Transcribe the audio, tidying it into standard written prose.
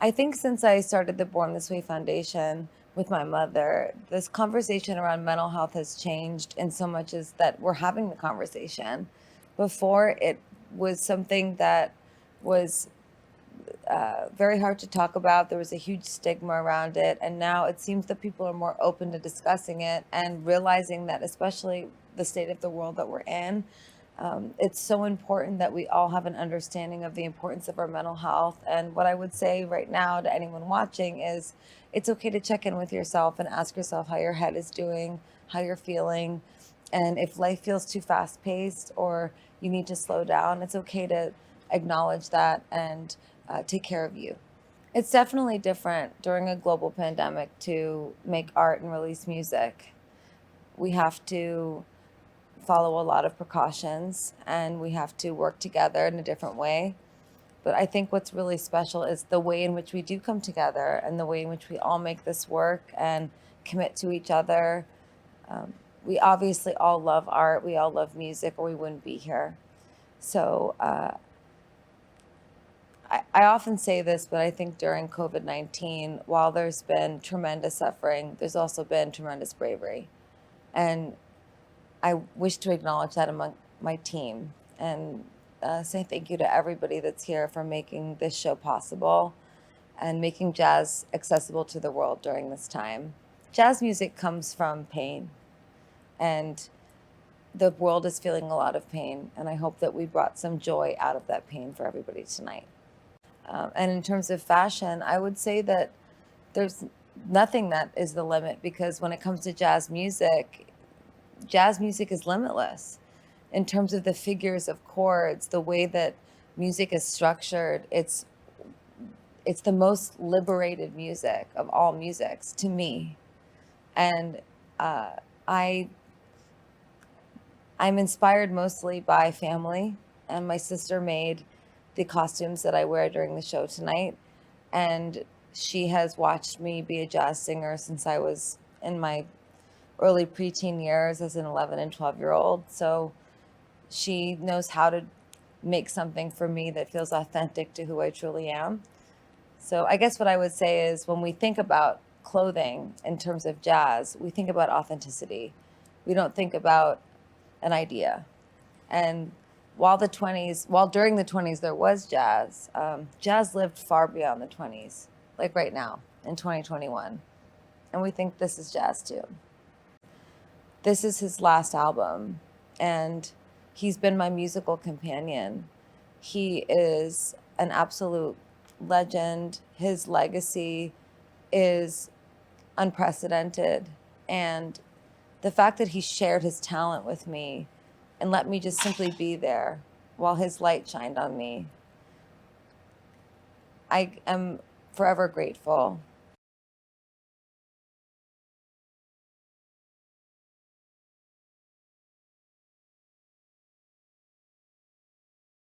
I think since I started the Born This Way Foundation with my mother, this conversation around mental health has changed in so much as that we're having the conversation. Before, it was something that was very hard to talk about. There was a huge stigma around it. And now it seems that people are more open to discussing it and realizing that, especially the state of the world that we're in, it's so important that we all have an understanding of the importance of our mental health. And what I would say right now to anyone watching is it's okay to check in with yourself and ask yourself how your head is doing, how you're feeling. And if life feels too fast paced or you need to slow down, it's okay to acknowledge that and take care of you. It's definitely different during a global pandemic to make art and release music. We have to follow a lot of precautions and we have to work together in a different way. But I think what's really special is the way in which we do come together and the way in which we all make this work and commit to each other. We obviously all love art, we all love music, or we wouldn't be here. So I often say this, but I think during COVID-19, while there's been tremendous suffering, there's also been tremendous bravery. And I wish to acknowledge that among my team and say thank you to everybody that's here for making this show possible and making jazz accessible to the world during this time. Jazz music comes from pain, and the world is feeling a lot of pain, and I hope that we brought some joy out of that pain for everybody tonight. And in terms of fashion, I would say that there's nothing that is the limit, because when it comes to jazz music is limitless in terms of the figures of chords, the way that music is structured. It's the most liberated music of all musics to me, and I I'm inspired mostly by family, and my sister made the costumes that I wear during the show tonight, and she has watched me be a jazz singer since I was in my early preteen years as an 11 and 12-year-old. So she knows how to make something for me that feels authentic to who I truly am. So I guess what I would say is when we think about clothing in terms of jazz, we think about authenticity. We don't think about an idea. And while during the 20s there was jazz, jazz lived far beyond the 20s, like right now in 2021. And we think this is jazz too. This is his last album, and he's been my musical companion. He is an absolute legend. His legacy is unprecedented. And the fact that he shared his talent with me and let me just simply be there while his light shined on me, I am forever grateful.